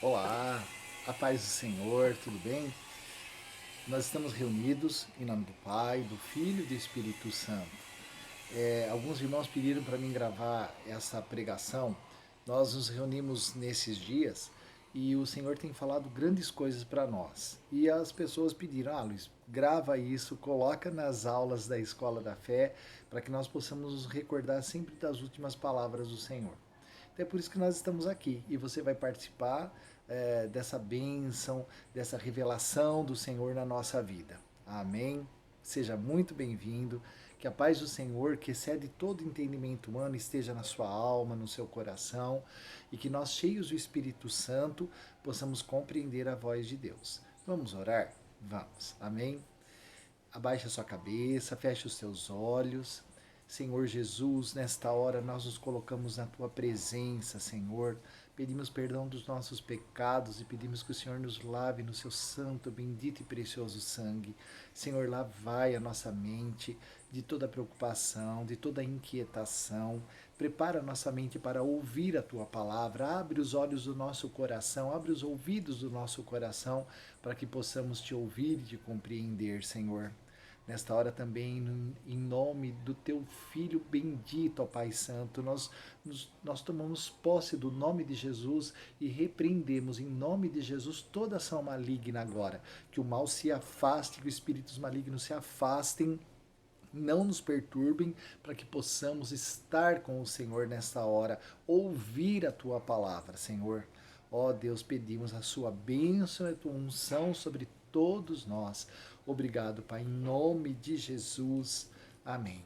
Olá, a paz do Senhor, tudo bem? Nós estamos reunidos em nome do Pai, do Filho e do Espírito Santo. Alguns irmãos pediram para mim gravar essa pregação. Nós nos reunimos nesses dias e o Senhor tem falado grandes coisas para nós. E as pessoas pediram: Luiz, grava isso, coloca nas aulas da Escola da Fé, para que nós possamos nos recordar sempre das últimas palavras do Senhor. Então é por isso que nós estamos aqui e você vai participar dessa bênção, dessa revelação do Senhor na nossa vida. Amém? Seja muito bem-vindo. Que a paz do Senhor, que excede todo entendimento humano, esteja na sua alma, no seu coração e que nós, cheios do Espírito Santo, possamos compreender a voz de Deus. Vamos orar? Vamos. Amém? Abaixe a sua cabeça, feche os seus olhos. Senhor Jesus, nesta hora nós nos colocamos na tua presença, Senhor. Pedimos perdão dos nossos pecados e pedimos que o Senhor nos lave no seu santo, bendito e precioso sangue. Senhor, lavai a nossa mente de toda preocupação, de toda inquietação. Prepara a nossa mente para ouvir a tua palavra. Abre os olhos do nosso coração, abre os ouvidos do nosso coração para que possamos te ouvir e te compreender, Senhor. Nesta hora também, em nome do teu Filho bendito, ó Pai Santo, nós tomamos posse do nome de Jesus e repreendemos em nome de Jesus toda ação maligna agora. Que o mal se afaste, que os espíritos malignos se afastem, não nos perturbem, para que possamos estar com o Senhor nesta hora, ouvir a tua palavra, Senhor. Ó Deus, pedimos a sua bênção e a tua unção sobre todos nós. Obrigado, Pai, em nome de Jesus. Amém.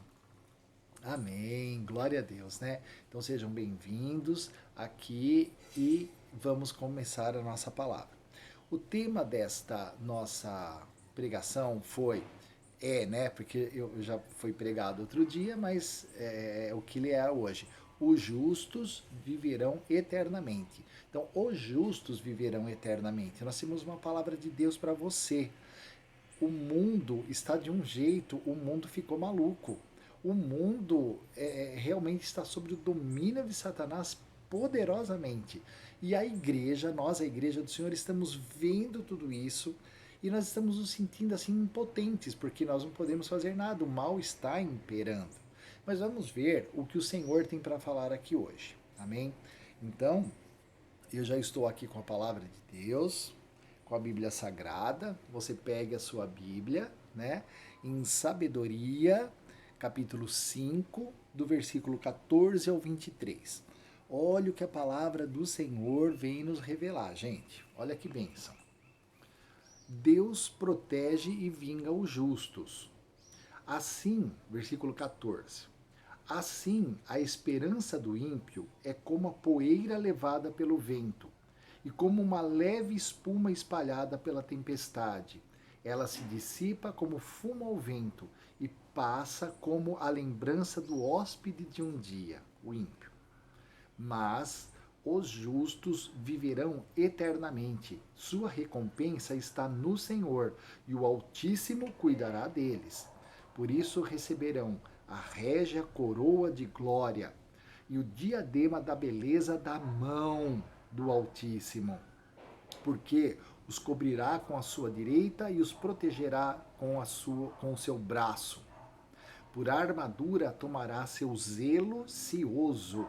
Amém. Glória a Deus, né? Então sejam bem-vindos aqui e vamos começar a nossa palavra. O tema desta nossa pregação né? Porque eu já fui pregado outro dia, mas é o que ele é hoje. Os justos viverão eternamente. Então, os justos viverão eternamente. Nós temos uma palavra de Deus para você. O mundo está de um jeito, o mundo ficou maluco. O mundo realmente está sob o domínio de Satanás poderosamente. E a igreja, nós, a igreja do Senhor, estamos vendo tudo isso e nós estamos nos sentindo assim impotentes, porque nós não podemos fazer nada, o mal está imperando. Mas vamos ver o que o Senhor tem para falar aqui hoje. Amém? Então, eu já estou aqui com a palavra de Deus, com a Bíblia Sagrada. Você pega a sua Bíblia, né? Em Sabedoria, capítulo 5, do versículo 14 ao 23. Olha o que a palavra do Senhor vem nos revelar, gente. Olha que bênção. Deus protege e vinga os justos. Assim, versículo 14. Assim, a esperança do ímpio é como a poeira levada pelo vento, e como uma leve espuma espalhada pela tempestade. Ela se dissipa como fumo ao vento e passa como a lembrança do hóspede de um dia, o ímpio. Mas os justos viverão eternamente. Sua recompensa está no Senhor, e o Altíssimo cuidará deles. Por isso receberão a régia coroa de glória e o diadema da beleza da mão do Altíssimo, porque os cobrirá com a sua direita e os protegerá com o seu braço. Por armadura tomará seu zelo cioso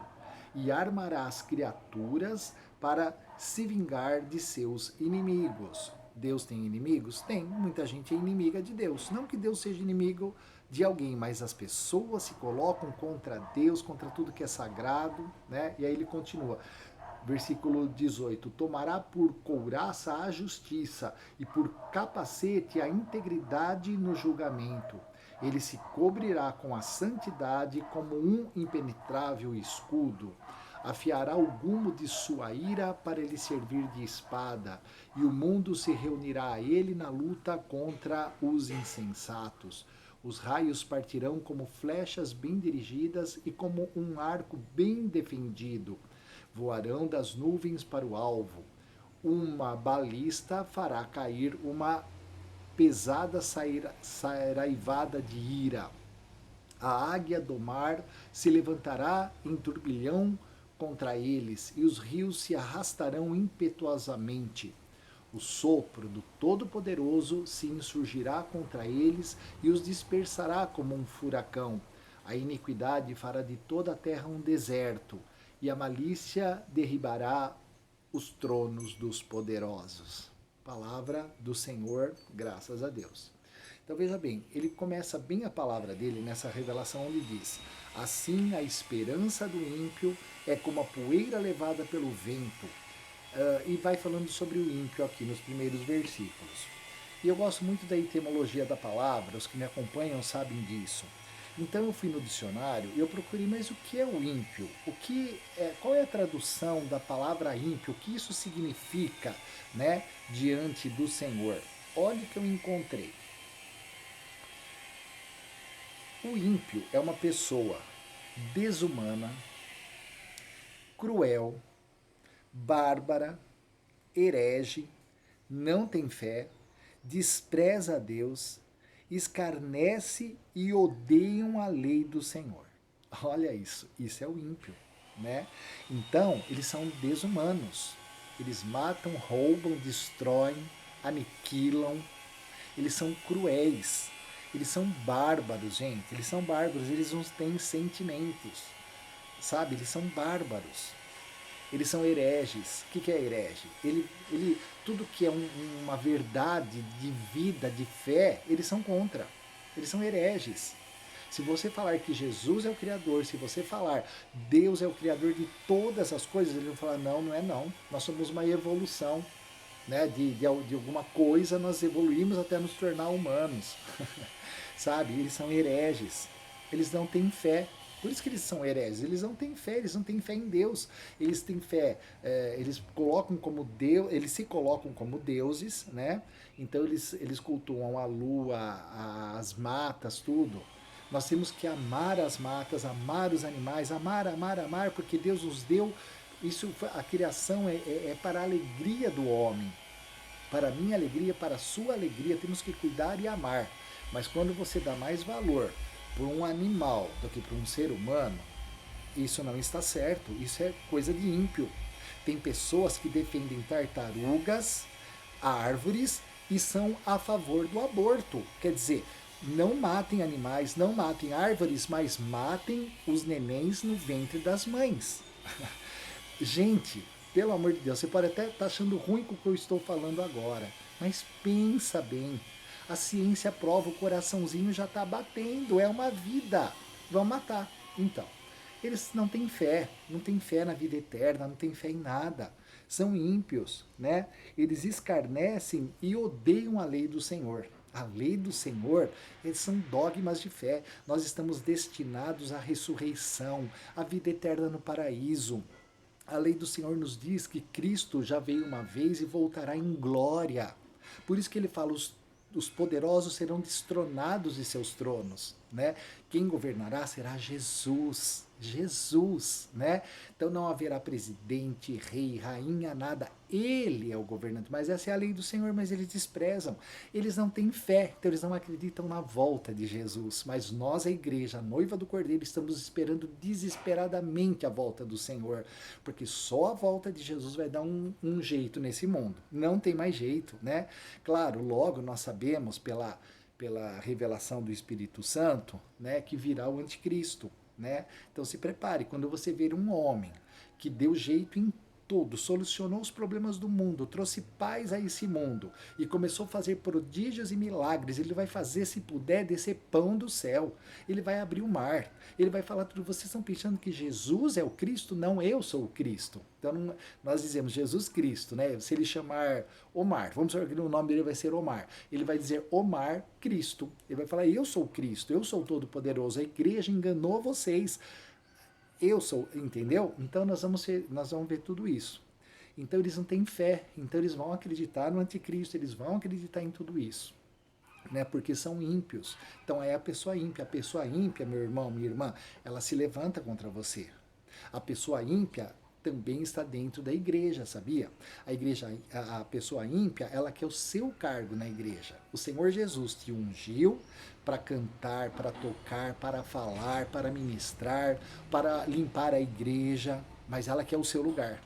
e armará as criaturas para se vingar de seus inimigos. Deus tem inimigos? Tem. Muita gente é inimiga de Deus. Não que Deus seja inimigo de alguém, mas as pessoas se colocam contra Deus, contra tudo que é sagrado, né? E aí ele continua. Versículo 18: tomará por couraça a justiça e por capacete a integridade no julgamento. Ele se cobrirá com a santidade como um impenetrável escudo. Afiará o gume de sua ira para lhe servir de espada, e o mundo se reunirá a ele na luta contra os insensatos. Os raios partirão como flechas bem dirigidas e como um arco bem defendido. Voarão das nuvens para o alvo. Uma balista fará cair uma pesada saraivada de ira. A águia do mar se levantará em turbilhão contra eles, e os rios se arrastarão impetuosamente. O sopro do Todo-Poderoso se insurgirá contra eles e os dispersará como um furacão. A iniquidade fará de toda a terra um deserto, e a malícia derribará os tronos dos poderosos. Palavra do Senhor, graças a Deus. Então veja bem, ele começa bem a palavra dele nessa revelação onde diz: assim a esperança do ímpio é como a poeira levada pelo vento. E vai falando sobre o ímpio aqui nos primeiros versículos. E eu gosto muito da etimologia da palavra, os que me acompanham sabem disso. Então eu fui no dicionário e eu procurei, mas o que é o ímpio? Qual é a tradução da palavra ímpio? O que isso significa, né, diante do Senhor? Olha o que eu encontrei. O ímpio é uma pessoa desumana, cruel, bárbara, herege, não tem fé, despreza a Deus, escarnece e odeiam a lei do Senhor. Olha isso é o ímpio, né? Então, eles são desumanos. Eles matam, roubam, destroem, aniquilam. Eles são cruéis. Eles são bárbaros, gente. Eles são bárbaros, eles não têm sentimentos. Sabe? Eles são bárbaros. Eles são hereges. O que é herege? Tudo que é uma verdade de vida, de fé, eles são contra. Eles são hereges. Se você falar que Jesus é o Criador, se você falar Deus é o Criador de todas as coisas, eles vão falar, não, não é não. Nós somos uma evolução, né? De alguma coisa, nós evoluímos até nos tornar humanos. Sabe? Eles são hereges. Eles não têm fé. Por isso que eles são hereges. Eles não têm fé em Deus. Eles têm fé, eles colocam como Deus, eles se colocam como deuses, né? Então eles cultuam a lua, as matas, tudo. Nós temos que amar as matas, amar os animais, amar, porque Deus nos deu. Isso, a criação é para a alegria do homem. Para a minha alegria, para a sua alegria, temos que cuidar e amar. Mas quando você dá mais valor por um animal do que por um ser humano, isso não está certo, isso é coisa de ímpio. Tem pessoas que defendem tartarugas, árvores e são a favor do aborto. Quer dizer, não matem animais, não matem árvores, mas matem os nenéns no ventre das mães. Gente, pelo amor de Deus, você pode até estar achando ruim com o que eu estou falando agora, mas pensa bem. A ciência prova, o coraçãozinho já está batendo, é uma vida. Vão matar. Então, eles não têm fé na vida eterna, não têm fé em nada. São ímpios, né? Eles escarnecem e odeiam a lei do Senhor. A lei do Senhor, eles são dogmas de fé. Nós estamos destinados à ressurreição, à vida eterna no paraíso. A lei do Senhor nos diz que Cristo já veio uma vez e voltará em glória. Por isso que ele fala, os poderosos serão destronados de seus tronos, né? Quem governará será Jesus, né? Então não haverá presidente, rei, rainha, nada. Ele é o governante, mas essa é a lei do Senhor, mas eles desprezam. Eles não têm fé, então eles não acreditam na volta de Jesus. Mas nós, a igreja, a noiva do Cordeiro, estamos esperando desesperadamente a volta do Senhor, porque só a volta de Jesus vai dar um jeito nesse mundo. Não tem mais jeito, né? Claro, logo nós sabemos pela revelação do Espírito Santo, né, que virá o anticristo, né? Então se prepare, quando você ver um homem que deu jeito em tudo, solucionou os problemas do mundo, trouxe paz a esse mundo e começou a fazer prodígios e milagres, ele vai fazer, se puder, descer pão do céu, ele vai abrir o mar, ele vai falar tudo. Vocês estão pensando que Jesus é o Cristo? Não, eu sou o Cristo. Então nós dizemos Jesus Cristo, né? Se ele chamar Omar, vamos supor que o nome dele vai ser Omar, ele vai dizer Omar Cristo, ele vai falar eu sou o Cristo, eu sou o Todo-Poderoso, a igreja enganou vocês. Eu sou, entendeu? Então nós vamos ver tudo isso. Então eles não têm fé, então eles vão acreditar no anticristo, eles vão acreditar em tudo isso, né? Porque são ímpios. Então é a pessoa ímpia, meu irmão, minha irmã, ela se levanta contra você. A pessoa ímpia também está dentro da igreja, sabia? A pessoa ímpia, ela quer o seu cargo na igreja. O Senhor Jesus te ungiu para cantar, para tocar, para falar, para ministrar, para limpar a igreja, mas ela quer o seu lugar.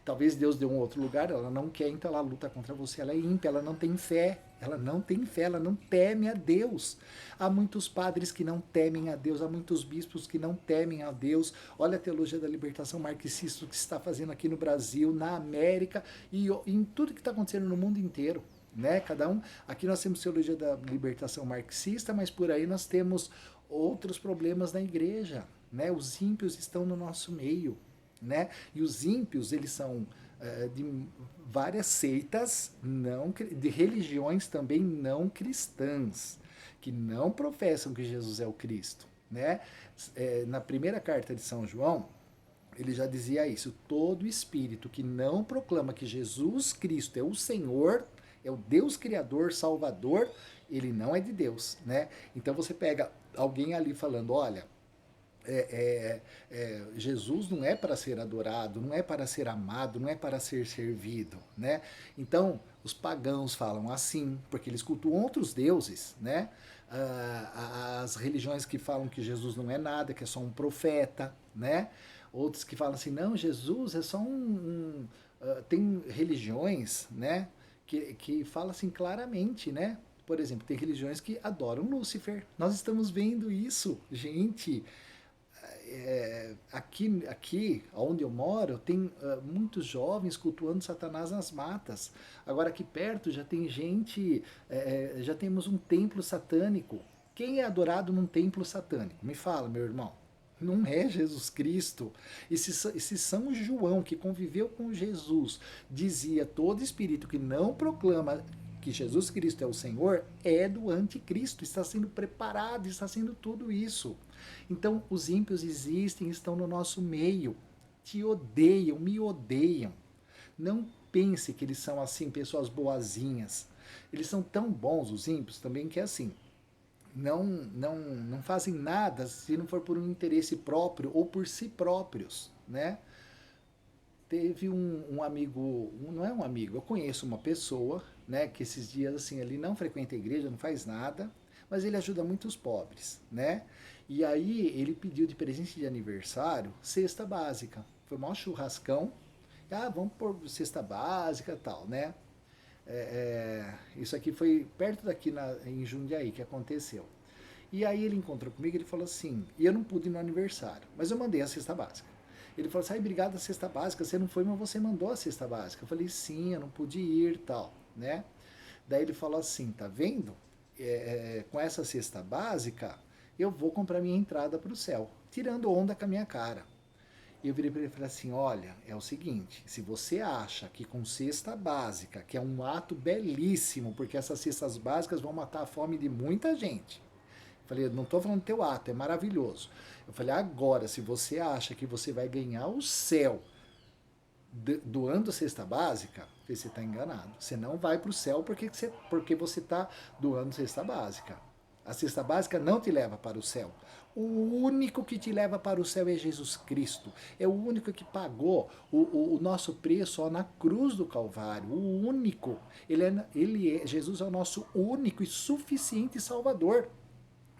Talvez Deus dê um outro lugar, ela não quer, então ela luta contra você, ela é ímpia, ela não tem fé, ela não tem fé, ela não teme a Deus. Há muitos padres que não temem a Deus, há muitos bispos que não temem a Deus. Olha a teologia da libertação marxista que se está fazendo aqui no Brasil, na América e em tudo que está acontecendo no mundo inteiro. Né? Cada um, aqui nós temos teologia da libertação marxista, mas por aí nós temos outros problemas na igreja. Né? Os ímpios estão no nosso meio. Né? E os ímpios, eles são de várias seitas, não, de religiões também não cristãs, que não professam que Jesus é o Cristo. Né? Na primeira carta de São João, ele já dizia isso: todo espírito que não proclama que Jesus Cristo é o Senhor, é o Deus Criador, Salvador, ele não é de Deus. Né? Então você pega alguém ali falando, olha, Jesus não é para ser adorado, não é para ser amado, não é para ser servido, né? Então, os pagãos falam assim, porque eles cultuam outros deuses, né? As religiões que falam que Jesus não é nada, que é só um profeta, né? Outros que falam assim, não, Jesus é só tem religiões, né? Que falam assim claramente, né? Por exemplo, tem religiões que adoram Lúcifer. Nós estamos vendo isso, gente. Aqui onde eu moro, tem muitos jovens cultuando Satanás nas matas. Agora aqui perto já tem gente, já temos um templo satânico. Quem é adorado num templo satânico? Me fala, meu irmão. Não é Jesus Cristo. Esse São João, que conviveu com Jesus, dizia: todo espírito que não proclama que Jesus Cristo é o Senhor é do anticristo, está sendo preparado, está sendo tudo isso. Então, os ímpios existem, estão no nosso meio, te odeiam, me odeiam. Não pense que eles são assim, pessoas boazinhas. Eles são tão bons, os ímpios, também, que é assim, não fazem nada se não for por um interesse próprio ou por si próprios, né? Teve um amigo, não é um amigo, eu conheço uma pessoa, né, que esses dias assim, ele não frequenta a igreja, não faz nada, mas ele ajuda muitos pobres, né? E aí ele pediu de presente de aniversário cesta básica. Foi um churrascão. Vamos pôr cesta básica e tal, né? Isso aqui foi perto daqui em Jundiaí que aconteceu. E aí ele encontrou comigo e ele falou assim, e eu não pude ir no aniversário, mas eu mandei a cesta básica. Ele falou assim, obrigado a cesta básica, você não foi, mas você mandou a cesta básica. Eu falei, sim, eu não pude ir tal, né? Daí ele falou assim, tá vendo? Com essa cesta básica, eu vou comprar minha entrada para o céu, tirando onda com a minha cara. E eu virei para ele e falei assim, olha, é o seguinte, se você acha que com cesta básica, que é um ato belíssimo, porque essas cestas básicas vão matar a fome de muita gente. Eu falei, não estou falando do teu ato, é maravilhoso. Eu falei, agora, se você acha que você vai ganhar o céu doando cesta básica, você está enganado. Você não vai para o céu porque você está doando cesta básica. A cesta básica não te leva para o céu. O único que te leva para o céu é Jesus Cristo. É o único que pagou o nosso preço na cruz do Calvário. O único. Jesus é o nosso único e suficiente Salvador.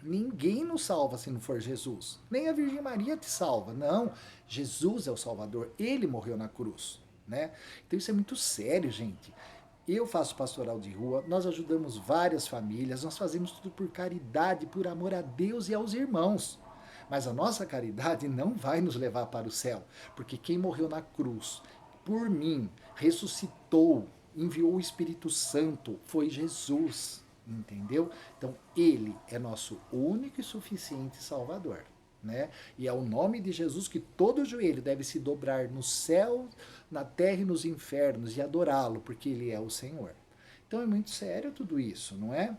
Ninguém nos salva se não for Jesus. Nem a Virgem Maria te salva. Não. Jesus é o Salvador. Ele morreu na cruz. Né? Então isso é muito sério, gente. Eu faço pastoral de rua, nós ajudamos várias famílias, nós fazemos tudo por caridade, por amor a Deus e aos irmãos. Mas a nossa caridade não vai nos levar para o céu, porque quem morreu na cruz por mim, ressuscitou, enviou o Espírito Santo, foi Jesus, entendeu? Então ele é nosso único e suficiente Salvador. Né? E é o nome de Jesus que todo joelho deve se dobrar no céu, na terra e nos infernos e adorá-lo, porque ele é o Senhor. Então é muito sério tudo isso, não é?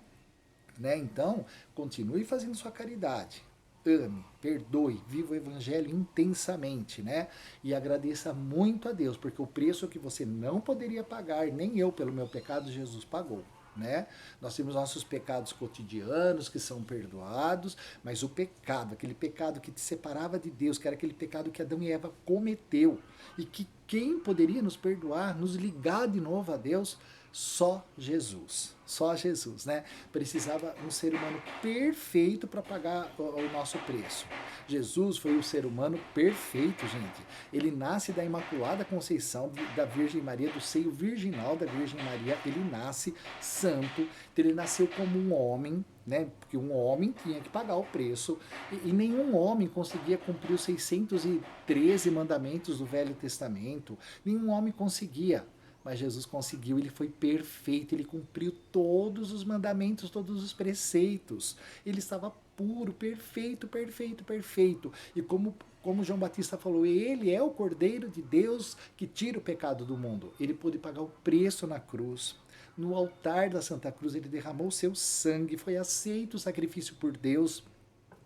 Né? Então, continue fazendo sua caridade. Ame, perdoe, viva o evangelho intensamente, né? E agradeça muito a Deus, porque o preço que você não poderia pagar, nem eu pelo meu pecado, Jesus pagou. Né? Nós temos nossos pecados cotidianos que são perdoados, mas o pecado, aquele pecado que te separava de Deus, que era aquele pecado que Adão e Eva cometeu e que Quem poderia nos perdoar, nos ligar de novo a Deus? Só Jesus. Só Jesus, né? Precisava um ser humano perfeito para pagar o nosso preço. Jesus foi o ser humano perfeito, gente. Ele nasce da Imaculada Conceição da Virgem Maria, do seio virginal da Virgem Maria. Ele nasce santo. Então ele nasceu como um homem, né? Porque um homem tinha que pagar o preço. E nenhum homem conseguia cumprir os 613 mandamentos do Velho Testamento. Nenhum homem conseguia. Mas Jesus conseguiu, ele foi perfeito, ele cumpriu todos os mandamentos, todos os preceitos. Ele estava puro, perfeito, perfeito, perfeito. E como João Batista falou, ele é o Cordeiro de Deus que tira o pecado do mundo. Ele pôde pagar o preço na cruz. No altar da Santa Cruz, ele derramou o seu sangue, foi aceito o sacrifício por Deus.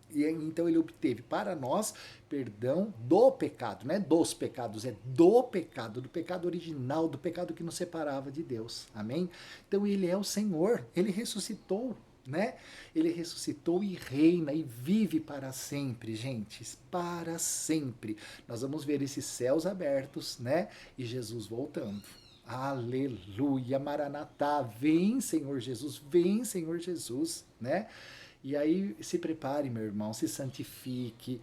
E então ele obteve para nós perdão do pecado, não é dos pecados, é do pecado original, do pecado que nos separava de Deus. Amém? Então ele é o Senhor, ele ressuscitou, né? Ele ressuscitou e reina e vive para sempre, gente, para sempre. Nós vamos ver esses céus abertos, né? E Jesus voltando. Aleluia, Maranatá, vem Senhor Jesus, né? E aí se prepare, meu irmão, se santifique,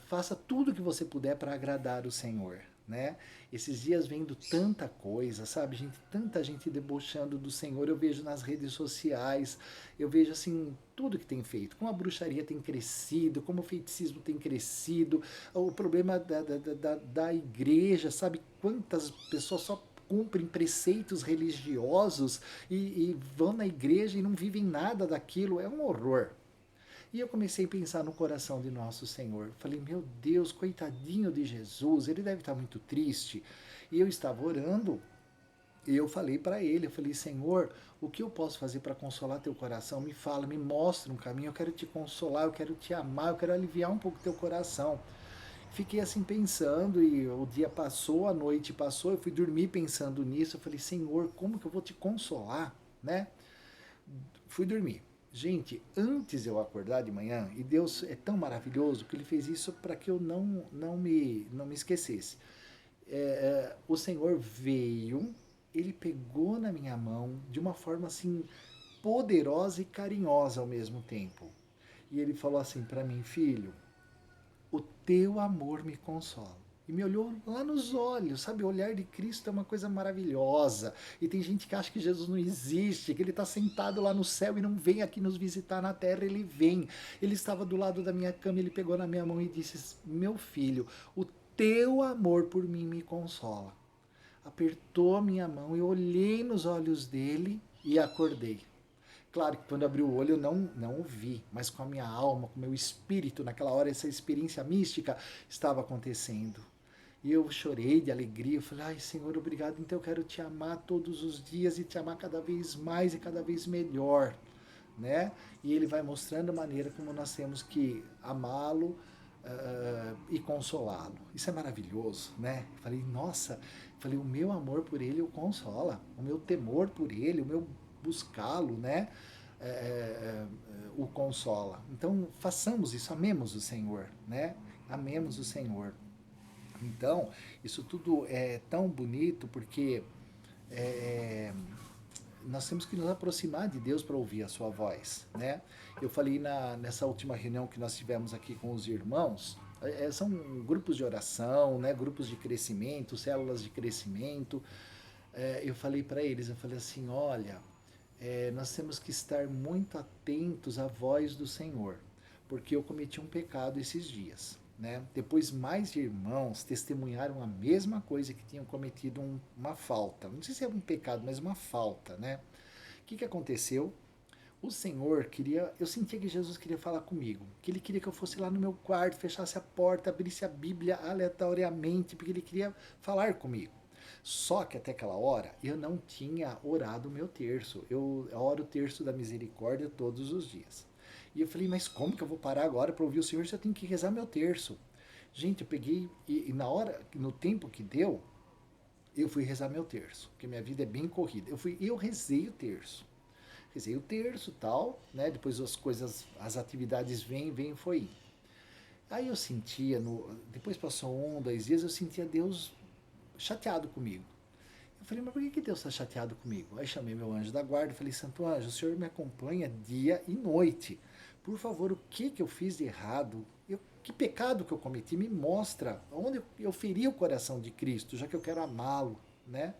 faça tudo o que você puder para agradar o Senhor, né? Esses dias vendo tanta coisa, sabe, gente, tanta gente debochando do Senhor, eu vejo nas redes sociais, eu vejo assim tudo que tem feito, como a bruxaria tem crescido, como o feiticismo tem crescido, o problema da igreja, sabe, quantas pessoas só cumprem preceitos religiosos e vão na igreja e não vivem nada daquilo, é um horror. E eu comecei a pensar no coração de nosso Senhor. Falei, meu Deus, coitadinho de Jesus, ele deve estar muito triste. E eu estava orando e eu falei para ele, eu falei, Senhor, o que eu posso fazer para consolar teu coração? Me fala, me mostra um caminho, eu quero te consolar, eu quero te amar, eu quero aliviar um pouco teu coração. Fiquei assim pensando e o dia passou, a noite passou, eu fui dormir pensando nisso, eu falei, Senhor, como que eu vou te consolar, né? Fui dormir. Gente, antes de eu acordar de manhã, e Deus é tão maravilhoso que ele fez isso para que eu não me esquecesse. O Senhor veio, ele pegou na minha mão de uma forma assim poderosa e carinhosa ao mesmo tempo. E ele falou assim para mim, filho, o teu amor me consola. E me olhou lá nos olhos, sabe? O olhar de Cristo é uma coisa maravilhosa. E tem gente que acha que Jesus não existe, que ele está sentado lá no céu e não vem aqui nos visitar na terra. Ele vem. Ele estava do lado da minha cama, ele pegou na minha mão e disse: Meu filho, o teu amor por mim me consola. Apertou a minha mão, eu olhei nos olhos dele e acordei. Claro que quando abri o olho eu não o vi, mas com a minha alma, com o meu espírito, naquela hora essa experiência mística estava acontecendo. E eu chorei de alegria, eu falei, ai Senhor, obrigado, então eu quero te amar todos os dias e te amar cada vez mais e cada vez melhor, né? E ele vai mostrando a maneira como nós temos que amá-lo e consolá-lo. Isso é maravilhoso, né? Eu falei, nossa, eu falei, o meu amor por ele o consola, o meu temor por ele, o meu buscá-lo, né? O consola. Então façamos isso, amemos o Senhor, né? Amemos o Senhor. Então, isso tudo é tão bonito porque é, nós temos que nos aproximar de Deus para ouvir a sua voz, né? Eu falei nessa última reunião que nós tivemos aqui com os irmãos, são grupos de oração, né? Grupos de crescimento, células de crescimento. Eu falei para eles, eu falei assim, olha, nós temos que estar muito atentos à voz do Senhor, porque eu cometi um pecado esses dias. Né? Depois mais irmãos testemunharam a mesma coisa, que tinham cometido uma falta. Não sei se é um pecado, mas uma falta. Né? O que aconteceu? O Senhor queria, eu sentia que Jesus queria falar comigo, que ele queria que eu fosse lá no meu quarto, fechasse a porta, abrisse a Bíblia aleatoriamente, porque ele queria falar comigo. Só que até aquela hora eu não tinha orado o meu terço. Eu oro o terço da misericórdia todos os dias. E eu falei, mas como que eu vou parar agora para ouvir o Senhor se eu tenho que rezar meu terço? Gente, eu peguei e na hora, no tempo que deu, eu fui rezar meu terço, porque minha vida é bem corrida. Eu rezei o terço. Rezei o terço, tal, né? Depois as coisas, as atividades vêm, foi indo. Aí eu sentia, depois passou 1, 2 dias, eu sentia Deus chateado comigo. Eu falei, mas por que Deus está chateado comigo? Aí chamei meu anjo da guarda e falei, Santo Anjo, o Senhor me acompanha dia e noite. Por favor, o que eu fiz de errado? Que pecado que eu cometi? Me mostra onde eu feri o coração de Cristo, já que eu quero amá-lo, né?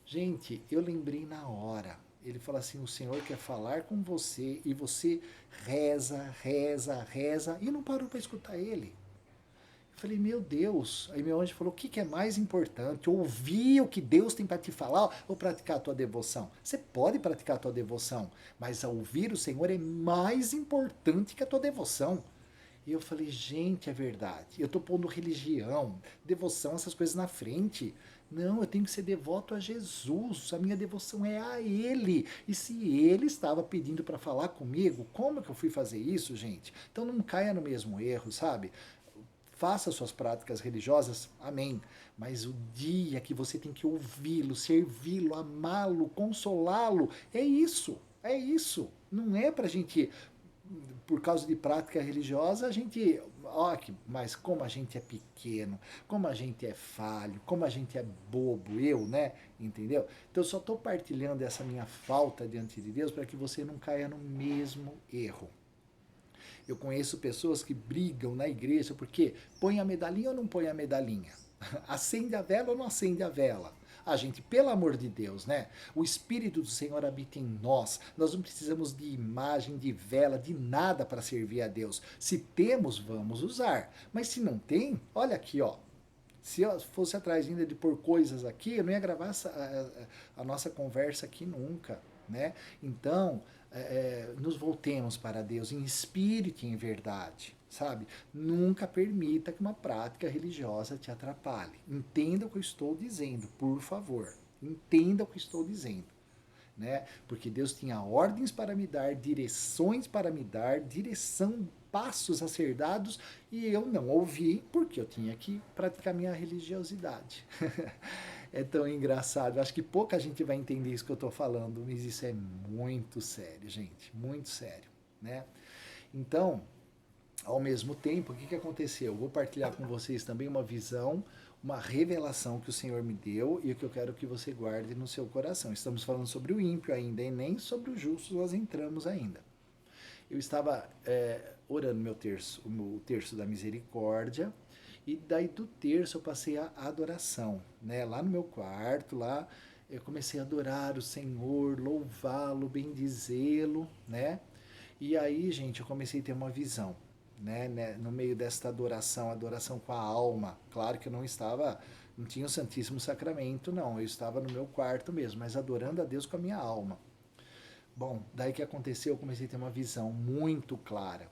Gente, eu lembrei na hora. Ele fala assim, o Senhor quer falar com você e você reza, reza, reza e não parou para escutar ele. Eu falei, meu Deus. Aí meu anjo falou, o que é mais importante? Ouvir o que Deus tem para te falar ou praticar a tua devoção? Você pode praticar a tua devoção, mas ouvir o Senhor é mais importante que a tua devoção. E eu falei, gente, é verdade. Eu estou pondo religião, devoção, essas coisas na frente. Não, eu tenho que ser devoto a Jesus. A minha devoção é a Ele. E se Ele estava pedindo para falar comigo, como que eu fui fazer isso, gente? Então não caia no mesmo erro, sabe? Faça suas práticas religiosas, amém. Mas o dia que você tem que ouvi-lo, servi-lo, amá-lo, consolá-lo, é isso. É isso. Não é pra gente, por causa de prática religiosa, a gente. Ó, mas como a gente é pequeno, como a gente é falho, como a gente é bobo, eu, né? Entendeu? Então eu só estou partilhando essa minha falta diante de Deus para que você não caia no mesmo erro. Eu conheço pessoas que brigam na igreja porque põe a medalhinha ou não põe a medalhinha? Acende a vela ou não acende a vela? A gente, pelo amor de Deus, né? O Espírito do Senhor habita em nós. Nós não precisamos de imagem, de vela, de nada para servir a Deus. Se temos, vamos usar. Mas se não tem, olha aqui, ó. Se eu fosse atrás ainda de pôr coisas aqui, eu não ia gravar a nossa conversa aqui nunca, né? Então, nos voltemos para Deus em espírito e em verdade, sabe? Nunca permita que uma prática religiosa te atrapalhe. Entenda o que eu estou dizendo, por favor. Entenda o que eu estou dizendo. Né? Porque Deus tinha ordens para me dar, direções para me dar, direção, passos a ser dados, e eu não ouvi porque eu tinha que praticar minha religiosidade. É tão engraçado. Acho que pouca gente vai entender isso que eu estou falando, mas isso é muito sério, gente, muito sério, né? Então, ao mesmo tempo, o que aconteceu? Eu vou partilhar com vocês também uma visão, uma revelação que o Senhor me deu e que eu quero que você guarde no seu coração. Estamos falando sobre o ímpio ainda e nem sobre o justo nós entramos ainda. Eu estava orando o meu terço da misericórdia, e daí do terço eu passei a adoração, né? Lá no meu quarto, lá eu comecei a adorar o Senhor, louvá-lo, bendizê-lo, né? E aí, gente, eu comecei a ter uma visão, né? No meio desta adoração, adoração com a alma. Claro que eu não estava, não tinha o Santíssimo Sacramento, não. Eu estava no meu quarto mesmo, mas adorando a Deus com a minha alma. Bom, daí que aconteceu, eu comecei a ter uma visão muito clara.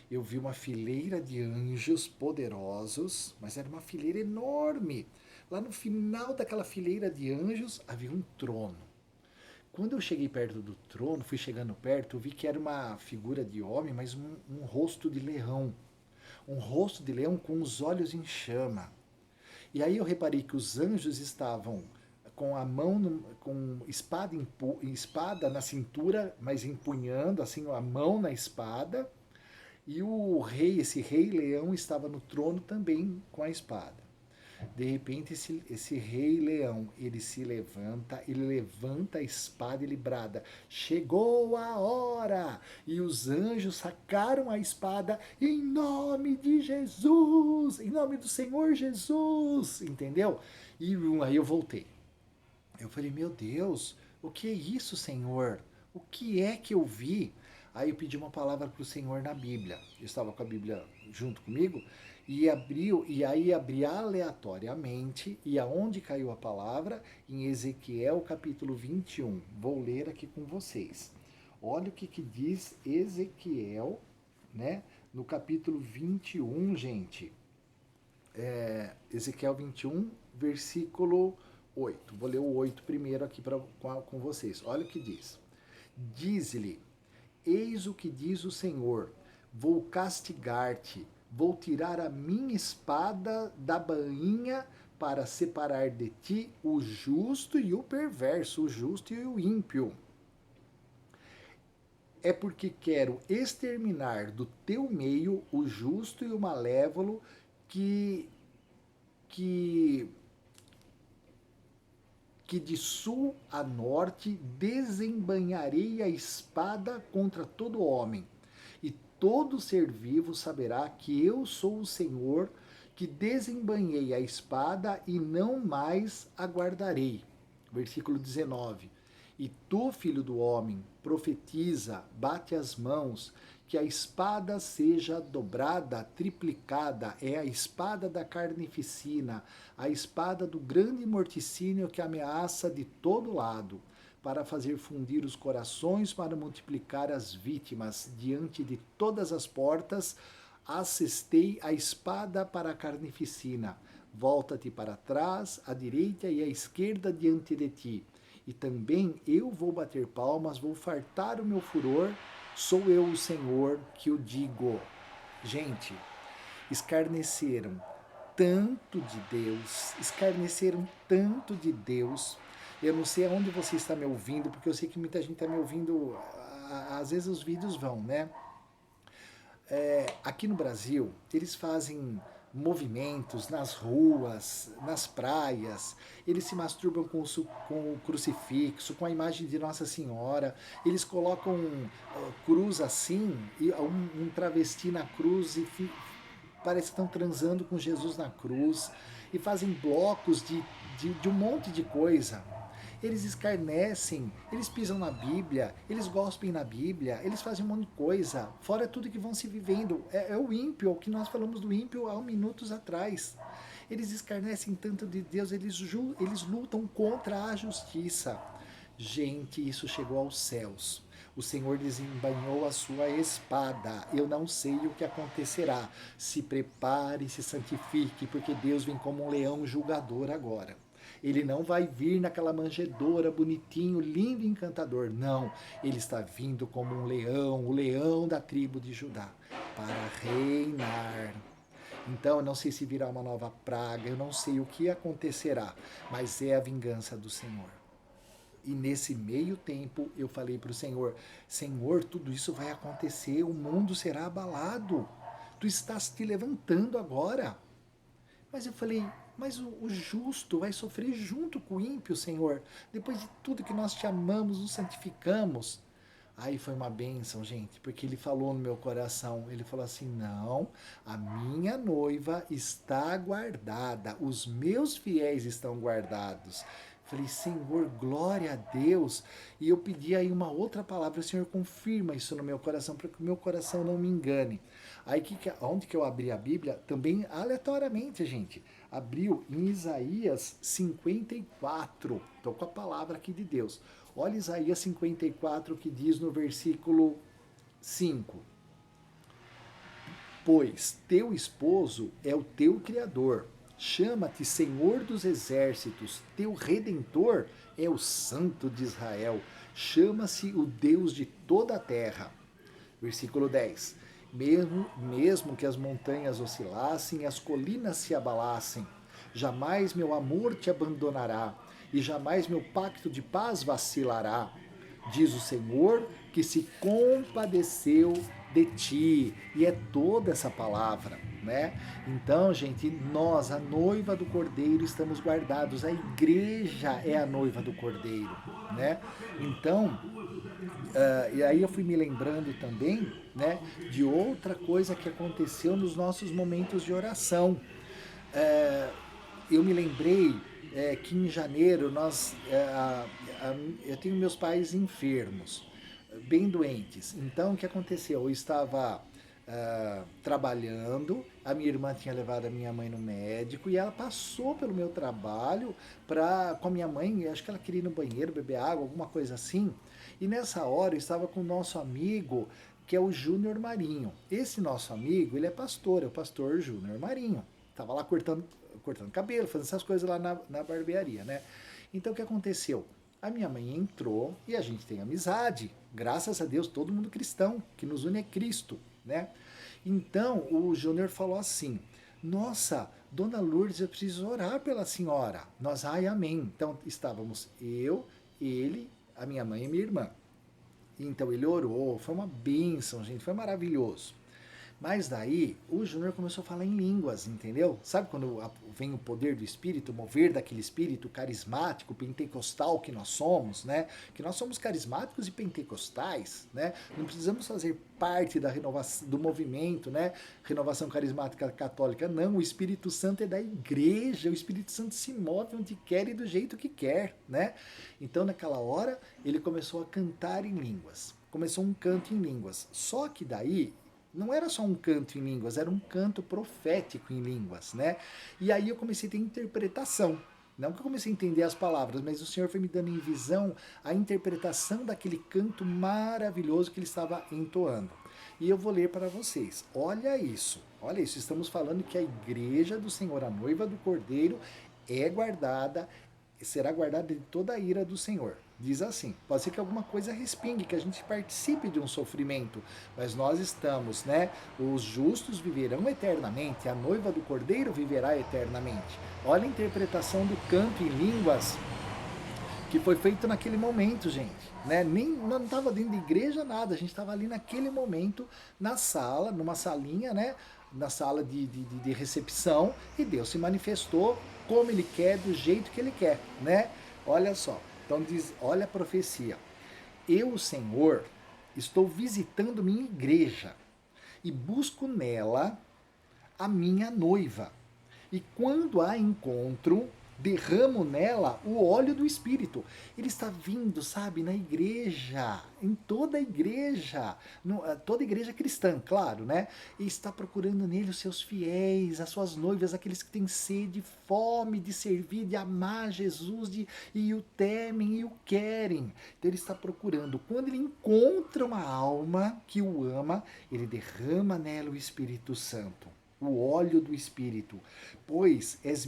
Eu vi uma fileira de anjos poderosos, mas era uma fileira enorme. Lá no final daquela fileira de anjos havia um trono. Quando eu cheguei perto do trono, fui chegando perto, eu vi que era uma figura de homem, mas um rosto de leão. Um rosto de leão com os olhos em chama. E aí eu reparei que os anjos estavam com a mão, com espada na cintura, mas empunhando assim a mão na espada. E o rei, esse rei leão, estava no trono também com a espada. De repente, esse rei leão, ele levanta a espada e ele brada: chegou a hora! E os anjos sacaram a espada em nome de Jesus, em nome do Senhor Jesus, entendeu? E aí eu voltei. Eu falei, meu Deus, o que é isso, Senhor? O que é que eu vi? Aí eu pedi uma palavra para o Senhor na Bíblia. Eu estava com a Bíblia junto comigo e aí abri aleatoriamente, e aonde caiu a palavra? Em Ezequiel capítulo 21. Vou ler aqui com vocês. Olha o que diz Ezequiel, né? No capítulo 21, gente. Ezequiel 21, versículo 8. Vou ler o 8 primeiro aqui com vocês. Olha o que diz. Diz-lhe: eis o que diz o Senhor: vou castigar-te, vou tirar a minha espada da bainha para separar de ti o justo e o perverso, o justo e o ímpio. É porque quero exterminar do teu meio o justo e o malévolo que que de sul a norte desembainharei a espada contra todo homem, e todo ser vivo saberá que eu sou o Senhor, que desembainhei a espada e não mais aguardarei. Versículo 19. E tu, filho do homem, profetiza, bate as mãos, que a espada seja dobrada, triplicada, é a espada da carnificina, a espada do grande morticínio que ameaça de todo lado, para fazer fundir os corações, para multiplicar as vítimas. Diante de todas as portas, assestei a espada para a carnificina. Volta-te para trás, à direita e à esquerda diante de ti. E também eu vou bater palmas, vou fartar o meu furor, sou eu o Senhor que o digo. Gente, escarneceram tanto de Deus, escarneceram tanto de Deus. Eu não sei aonde você está me ouvindo, porque eu sei que muita gente está me ouvindo, às vezes os vídeos vão, né? Aqui no Brasil, eles fazem movimentos nas ruas, nas praias, eles se masturbam com o crucifixo, com a imagem de Nossa Senhora, eles colocam cruz assim, e um travesti na cruz e parece que estão transando com Jesus na cruz, e fazem blocos de um monte de coisa. Eles escarnecem, eles pisam na Bíblia, eles gospem na Bíblia, eles fazem um monte de coisa, fora tudo que vão se vivendo. É o ímpio, o que nós falamos do ímpio há minutos atrás. Eles escarnecem tanto de Deus, eles lutam contra a justiça. Gente, isso chegou aos céus. O Senhor desembainhou a sua espada. Eu não sei o que acontecerá. Se prepare, se santifique, porque Deus vem como um leão julgador agora. Ele não vai vir naquela manjedoura, bonitinho, lindo e encantador. Não, ele está vindo como um leão, o leão da tribo de Judá, para reinar. Então, eu não sei se virá uma nova praga, eu não sei o que acontecerá, mas é a vingança do Senhor. E nesse meio tempo, eu falei para o Senhor, Senhor, tudo isso vai acontecer, o mundo será abalado. Tu estás te levantando agora. Mas eu falei, mas o justo vai sofrer junto com o ímpio, Senhor. Depois de tudo que nós te amamos, nos santificamos. Aí foi uma bênção, gente, porque ele falou no meu coração, ele falou assim, não, a minha noiva está guardada, os meus fiéis estão guardados. Falei, Senhor, glória a Deus. E eu pedi aí uma outra palavra, Senhor, confirma isso no meu coração, para que o meu coração não me engane. Aí, onde que eu abri a Bíblia? Também aleatoriamente, gente. Abriu em Isaías 54. Estou com a palavra aqui de Deus. Olha Isaías 54, que diz no versículo 5. Pois teu esposo é o teu Criador. Chama-te Senhor dos Exércitos. Teu Redentor é o Santo de Israel. Chama-se o Deus de toda a terra. Versículo 10. Mesmo que as montanhas oscilassem e as colinas se abalassem, jamais meu amor te abandonará e jamais meu pacto de paz vacilará, diz o Senhor, que se compadeceu de ti. E é toda essa palavra, né? Então, gente, nós, a noiva do Cordeiro, estamos guardados. A igreja é a noiva do Cordeiro, né? Então, e aí eu fui me lembrando também, né, de outra coisa que aconteceu nos nossos momentos de oração. Eu me lembrei que em janeiro eu tenho meus pais enfermos, bem doentes. Então o que aconteceu? Eu estava trabalhando, a minha irmã tinha levado a minha mãe no médico e ela passou pelo meu trabalho com a minha mãe, acho que ela queria ir no banheiro, beber água, alguma coisa assim. E nessa hora eu estava com o nosso amigo, que é o Júnior Marinho. Esse nosso amigo, ele é pastor, é o pastor Júnior Marinho. Estava lá cortando cabelo, fazendo essas coisas lá na barbearia, né? Então o que aconteceu? A minha mãe entrou e a gente tem amizade. Graças a Deus, todo mundo cristão, que nos une é Cristo, né? Então o Júnior falou assim, nossa, Dona Lourdes, eu preciso orar pela senhora. Nós, ai, amém. Então estávamos eu, ele, a minha mãe e minha irmã. Então ele orou, foi uma bênção, gente, foi maravilhoso. Mas daí o Júnior começou a falar em línguas, entendeu? Sabe quando vem o poder do Espírito, o mover daquele Espírito carismático, pentecostal que nós somos, né? Que nós somos carismáticos e pentecostais, né? Não precisamos fazer parte da renovação, do movimento, né? Renovação Carismática Católica. Não, o Espírito Santo é da igreja, o Espírito Santo se move onde quer e do jeito que quer, né? Então naquela hora ele começou a cantar em línguas. Começou um canto em línguas. Só que daí não era só um canto em línguas, era um canto profético em línguas, né? E aí eu comecei a ter interpretação. Não que eu comecei a entender as palavras, mas o Senhor foi me dando em visão a interpretação daquele canto maravilhoso que ele estava entoando. E eu vou ler para vocês. Olha isso, olha isso. Estamos falando que a igreja do Senhor, a noiva do Cordeiro, é guardada, será guardada de toda a ira do Senhor. Diz assim, pode ser que alguma coisa respingue, que a gente participe de um sofrimento, mas nós estamos, né? Os justos viverão eternamente, a noiva do Cordeiro viverá eternamente. Olha a interpretação do canto em línguas que foi feito naquele momento, gente. Né? Nem, não estava dentro de igreja, nada. A gente estava ali naquele momento, na sala, numa salinha, né? Na sala de recepção, e Deus se manifestou como Ele quer, do jeito que Ele quer, né? Olha só. Então diz, olha a profecia. Eu, Senhor, estou visitando minha igreja e busco nela a minha noiva. E quando a encontro, derramo nela o óleo do Espírito. Ele está vindo, sabe, na igreja, em toda a igreja, toda a igreja cristã, claro, né? E está procurando nele os seus fiéis, as suas noivas, aqueles que têm sede, fome de servir, de amar Jesus, e o temem e o querem. Então ele está procurando. Quando ele encontra uma alma que o ama, ele derrama nela o Espírito Santo, o óleo do Espírito, pois és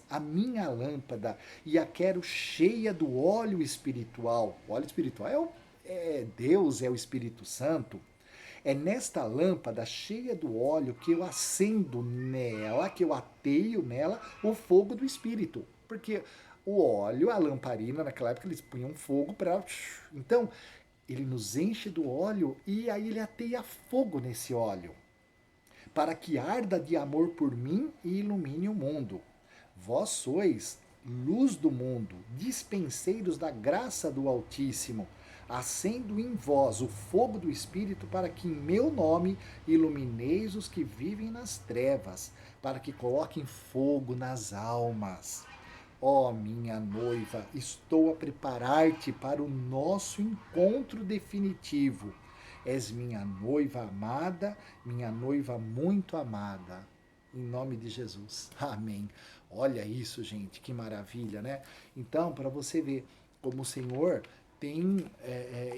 a minha lâmpada e a quero cheia do óleo espiritual. O óleo espiritual é Deus, é o Espírito Santo. É nesta lâmpada cheia do óleo que eu acendo nela, que eu ateio nela o fogo do Espírito. Porque o óleo, a lamparina, naquela época eles punham fogo para... Então, ele nos enche do óleo e aí ele ateia fogo nesse óleo, para que arda de amor por mim e ilumine o mundo. Vós sois luz do mundo, dispenseiros da graça do Altíssimo. Acendo em vós o fogo do Espírito, para que em meu nome ilumineis os que vivem nas trevas, para que coloquem fogo nas almas. Ó minha noiva, estou a preparar-te para o nosso encontro definitivo. És minha noiva amada, minha noiva muito amada. Em nome de Jesus. Amém. Olha isso, gente, que maravilha, né? Então, para você ver como o Senhor tem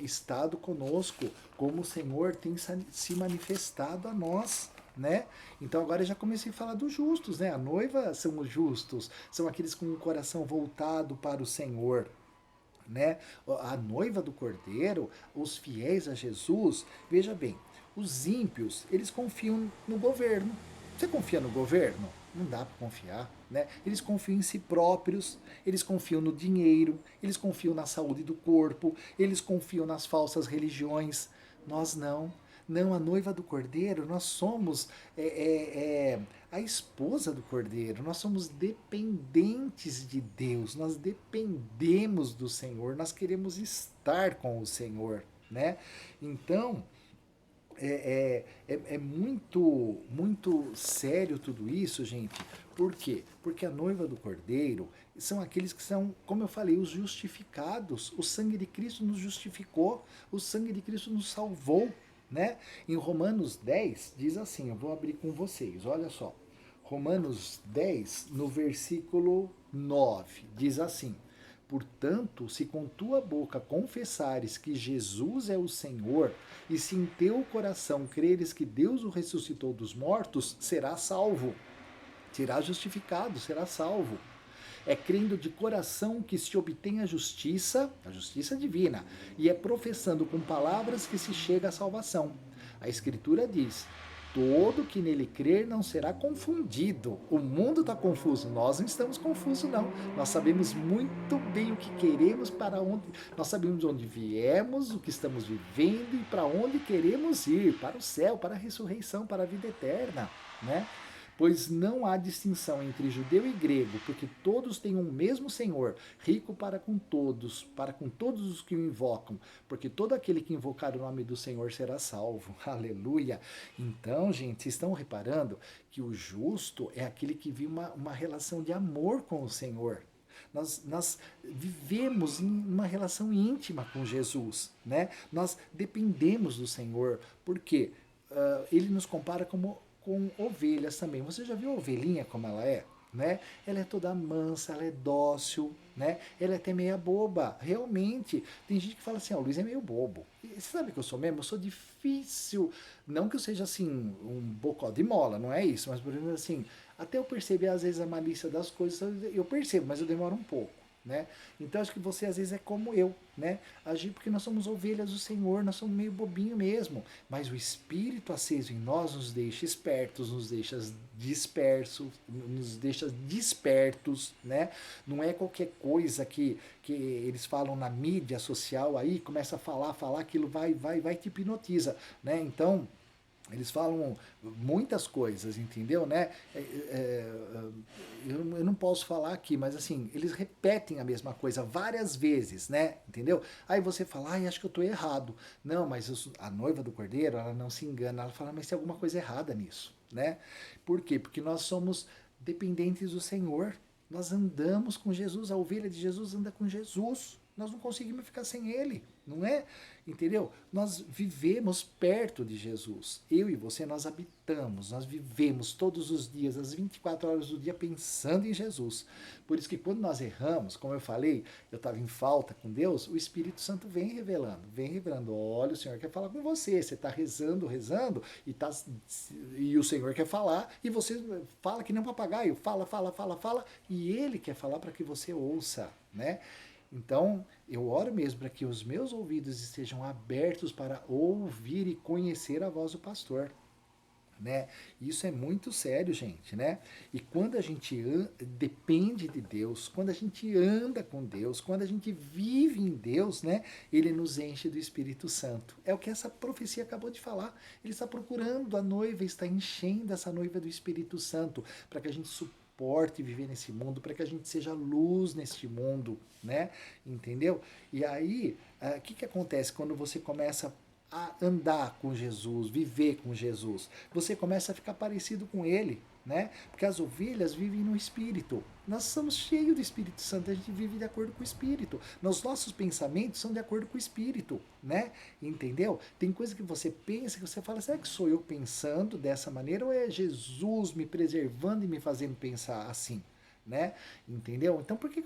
estado conosco, como o Senhor tem se manifestado a nós, né? Então agora eu já comecei a falar dos justos, né? A noiva são os justos, são aqueles com o coração voltado para o Senhor, né? A noiva do Cordeiro, os fiéis a Jesus, veja bem, os ímpios, eles confiam no governo. Você confia no governo? Não dá para confiar, né? Eles confiam em si próprios, eles confiam no dinheiro, eles confiam na saúde do corpo, eles confiam nas falsas religiões. Nós não. Não, a noiva do Cordeiro, nós somos a esposa do Cordeiro, nós somos dependentes de Deus, nós dependemos do Senhor, nós queremos estar com o Senhor, né? Então, é muito, muito sério tudo isso, gente. Por quê? Porque a noiva do Cordeiro são aqueles que são, como eu falei, os justificados. O sangue de Cristo nos justificou, o sangue de Cristo nos salvou, né? Em Romanos 10 diz assim, eu vou abrir com vocês, olha só. Romanos 10, no versículo 9, diz assim: portanto, se com tua boca confessares que Jesus é o Senhor, e se em teu coração creres que Deus o ressuscitou dos mortos, serás salvo. Será justificado, será salvo. É crendo de coração que se obtém a justiça divina, e é professando com palavras que se chega à salvação. A Escritura diz: todo que nele crer não será confundido. O mundo está confuso, nós não estamos confusos não. Nós sabemos muito bem o que queremos, para onde, nós sabemos de onde viemos, o que estamos vivendo e para onde queremos ir, para o céu, para a ressurreição, para a vida eterna, né? Pois não há distinção entre judeu e grego, porque todos têm um mesmo Senhor, rico para com todos os que o invocam, porque todo aquele que invocar o nome do Senhor será salvo. Aleluia! Então, gente, vocês estão reparando que o justo é aquele que vive uma relação de amor com o Senhor. Nós vivemos em uma relação íntima com Jesus, né? Nós dependemos do Senhor, porque ele nos compara como com ovelhas também. Você já viu a ovelhinha como ela é? Né? Ela é toda mansa, ela é dócil, né? Ela é até meia boba. Realmente, tem gente que fala assim, ó, o Luiz é meio bobo. E você sabe que eu sou mesmo? Eu sou difícil. Não que eu seja assim, um bocó de mola, não é isso. Mas, por exemplo, assim, até eu perceber às vezes a malícia das coisas, eu percebo, mas eu demoro um pouco. Né? Então acho que você às vezes é como eu, né? Agir porque nós somos ovelhas do Senhor, nós somos meio bobinho mesmo, mas o Espírito aceso em nós nos deixa espertos, nos deixa dispersos, nos deixa despertos, né? Não é qualquer coisa que eles falam na mídia social aí, começa a falar, aquilo vai te hipnotiza, né? Então eles falam muitas coisas, entendeu, né? Eu não posso falar aqui, mas assim, eles repetem a mesma coisa várias vezes, né? Entendeu? Aí você fala, ai, acho que eu estou errado. Não, mas a noiva do cordeiro, ela não se engana. Ela fala, mas tem alguma coisa errada nisso, né? Por quê? Porque nós somos dependentes do Senhor. Nós andamos com Jesus, a ovelha de Jesus anda com Jesus. Nós não conseguimos ficar sem ele, não é? Entendeu? Nós vivemos perto de Jesus. Eu e você, nós habitamos, nós vivemos todos os dias, as 24 horas do dia, pensando em Jesus. Por isso que quando nós erramos, como eu falei, eu estava em falta com Deus, o Espírito Santo vem revelando. Olha, o Senhor quer falar com você. Você está rezando, e o Senhor quer falar, e você fala que nem um papagaio, fala, e ele quer falar para que você ouça, né? Então, eu oro mesmo para que os meus ouvidos estejam abertos para ouvir e conhecer a voz do pastor, né? Isso é muito sério, gente, né? E quando a gente depende de Deus, quando a gente anda com Deus, quando a gente vive em Deus, né? Ele nos enche do Espírito Santo. É o que essa profecia acabou de falar. Ele está procurando a noiva, está enchendo essa noiva do Espírito Santo para que a gente suporte viver nesse mundo, para que a gente seja luz neste mundo, né? Entendeu? E aí, o que acontece quando você começa a andar com Jesus, viver com Jesus? Você começa a ficar parecido com ele, né? Porque as ovelhas vivem no Espírito. Nós somos cheios do Espírito Santo, a gente vive de acordo com o Espírito. Os nossos pensamentos são de acordo com o Espírito, né? Entendeu? Tem coisa que você pensa que você fala, será que sou eu pensando dessa maneira ou é Jesus me preservando e me fazendo pensar assim? Né? Entendeu? Então por que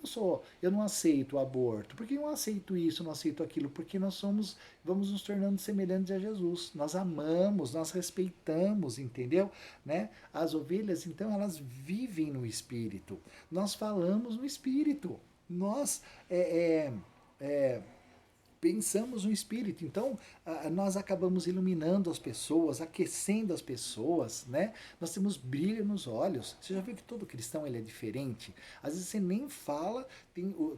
eu não aceito o aborto? Por que eu não aceito isso, não aceito aquilo? Porque vamos nos tornando semelhantes a Jesus. Nós amamos, nós respeitamos, entendeu? Né? As ovelhas, então, elas vivem no Espírito. Nós falamos no Espírito. Nós pensamos no Espírito. Então, nós acabamos iluminando as pessoas, aquecendo as pessoas, né? Nós temos brilho nos olhos. Você já viu que todo cristão ele é diferente? Às vezes você nem fala,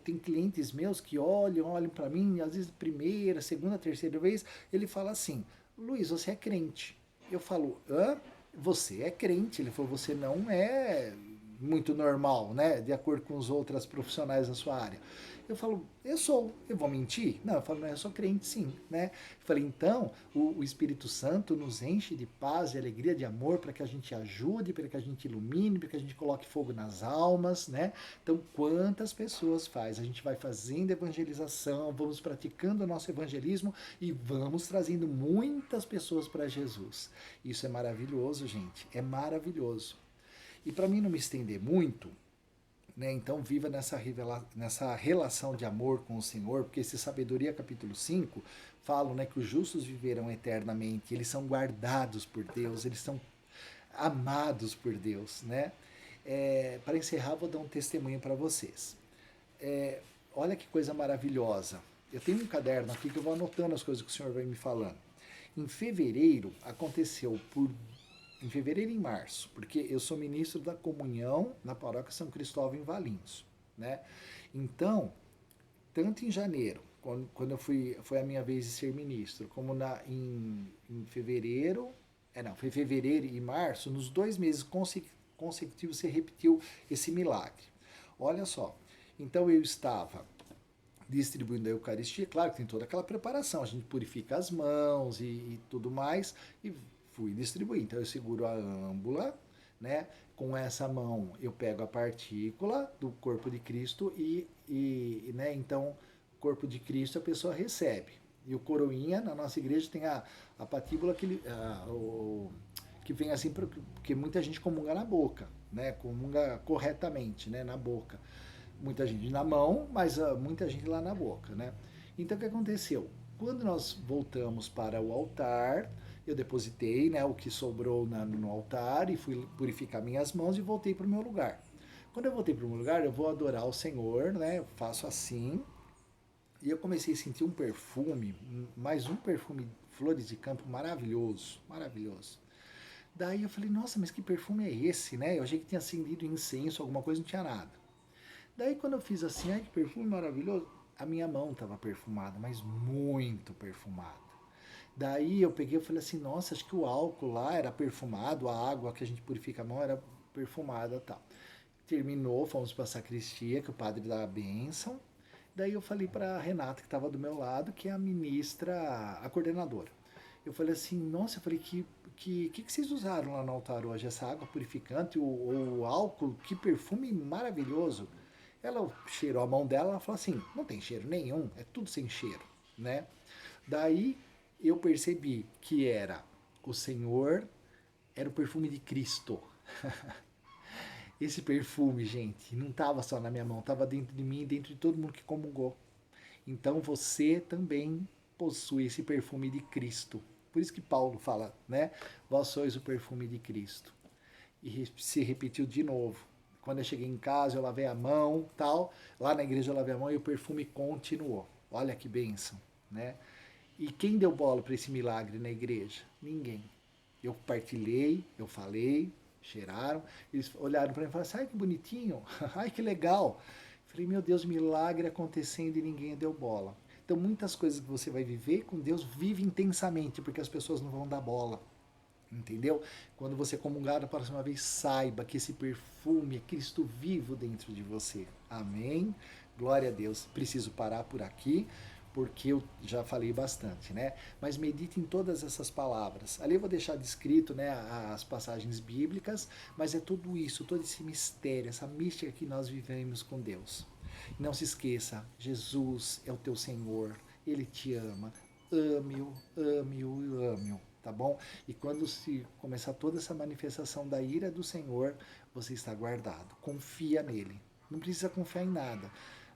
tem clientes meus que olham para mim, às vezes primeira, segunda, terceira vez, ele fala assim, Luiz, você é crente. Eu falo, hã? Você é crente. Ele falou, você não é muito normal, né? De acordo com os outros profissionais da sua área. Eu falo, eu vou mentir? Não, eu falo, não, eu sou crente sim, né? Eu falei, então, o Espírito Santo nos enche de paz, de alegria, de amor, para que a gente ajude, para que a gente ilumine, para que a gente coloque fogo nas almas, né? Então, quantas pessoas faz? A gente vai fazendo evangelização, vamos praticando o nosso evangelismo e vamos trazendo muitas pessoas para Jesus. Isso é maravilhoso, gente, é maravilhoso. E para mim não me estender muito, né? Então viva nessa relação de amor com o Senhor, porque esse Sabedoria capítulo 5 fala, né, que os justos viverão eternamente, eles são guardados por Deus, eles são amados por Deus, né? Para encerrar, vou dar um testemunho para vocês. Olha que coisa maravilhosa. Eu tenho um caderno aqui que eu vou anotando as coisas que o Senhor vai me falando. Em fevereiro aconteceu por em fevereiro e em março, porque eu sou ministro da comunhão na paróquia São Cristóvão em Valinhos, né? Então, tanto em janeiro, quando foi a minha vez de ser ministro, como em fevereiro, não, foi fevereiro e março, nos 2 meses consecutivos se repetiu esse milagre. Olha só, então eu estava distribuindo a Eucaristia, claro que tem toda aquela preparação, a gente purifica as mãos e tudo mais, e fui distribuir. Então eu seguro a âmbula, né? Com essa mão eu pego a partícula do corpo de Cristo né? Então, corpo de Cristo a pessoa recebe. E o coroinha, na nossa igreja, tem a patíbula que vem assim, porque muita gente comunga na boca, né? Comunga corretamente, né? Na boca. Muita gente na mão, mas muita gente lá na boca, né? Então o que aconteceu? Quando nós voltamos para o altar, eu depositei, né, o que sobrou no altar e fui purificar minhas mãos e voltei para o meu lugar. Quando eu voltei para o meu lugar, eu vou adorar o Senhor, né? Eu faço assim e eu comecei a sentir um perfume, mais um perfume de flores de campo maravilhoso, maravilhoso. Daí eu falei, nossa, mas que perfume é esse, né? Eu achei que tinha acendido incenso, alguma coisa, não tinha nada. Daí quando eu fiz assim, ai que perfume maravilhoso, a minha mão estava perfumada, mas muito perfumada. Daí eu peguei e falei assim, nossa, acho que o álcool lá era perfumado, a água que a gente purifica a mão era perfumada e tal. Terminou, fomos para a sacristia, que o padre dá a bênção. Daí eu falei para a Renata, que estava do meu lado, que é a ministra, a coordenadora. Eu falei assim, nossa, eu falei, que vocês usaram lá no altar hoje? Essa água purificante, o álcool, que perfume maravilhoso. Ela cheirou a mão dela, ela falou assim, não tem cheiro nenhum, é tudo sem cheiro, né? Daí eu percebi que era o Senhor, era o perfume de Cristo. Esse perfume, gente, não estava só na minha mão, estava dentro de mim e dentro de todo mundo que comungou. Então você também possui esse perfume de Cristo. Por isso que Paulo fala, né? Vós sois o perfume de Cristo. E se repetiu de novo. Quando eu cheguei em casa, eu lavei a mão, tal. Lá na igreja eu lavei a mão e o perfume continuou. Olha que bênção, né? E quem deu bola para esse milagre na igreja? Ninguém. Eu partilhei, eu falei, cheiraram, eles olharam para mim e falaram assim, ai que bonitinho, ai que legal. Falei, meu Deus, milagre acontecendo e ninguém deu bola. Então muitas coisas que você vai viver com Deus, vive intensamente, porque as pessoas não vão dar bola. Entendeu? Quando você comungar da próxima vez, saiba que esse perfume é Cristo vivo dentro de você. Amém? Glória a Deus. Preciso parar por aqui, porque eu já falei bastante, né? Mas medite em todas essas palavras. Ali eu vou deixar descrito, né, as passagens bíblicas, mas é tudo isso, todo esse mistério, essa mística que nós vivemos com Deus. Não se esqueça, Jesus é o teu Senhor, Ele te ama. Ame-o, ame-o, ame-o, tá bom? E quando se começar toda essa manifestação da ira do Senhor, você está guardado. Confia nele. Não precisa confiar em nada.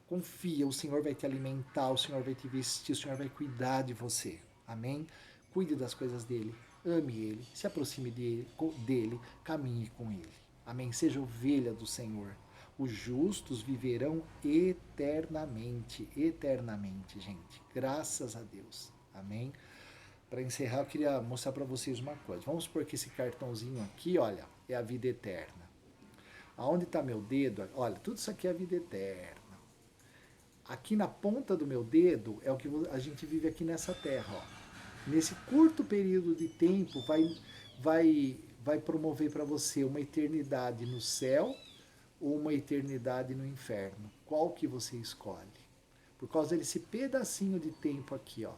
Confia, o Senhor vai te alimentar, o Senhor vai te vestir, o Senhor vai cuidar de você. Amém? Cuide das coisas dele, ame ele, se aproxime dele, caminhe com ele. Amém? Seja ovelha do Senhor. Os justos viverão eternamente, eternamente, gente. Graças a Deus. Amém? Para encerrar, eu queria mostrar para vocês uma coisa. Vamos supor que esse cartãozinho aqui, olha, é a vida eterna. Aonde está meu dedo? Olha, tudo isso aqui é a vida eterna. Aqui na ponta do meu dedo é o que a gente vive aqui nessa terra. Ó. Nesse curto período de tempo, vai promover para você uma eternidade no céu ou uma eternidade no inferno. Qual que você escolhe? Por causa desse pedacinho de tempo aqui, ó.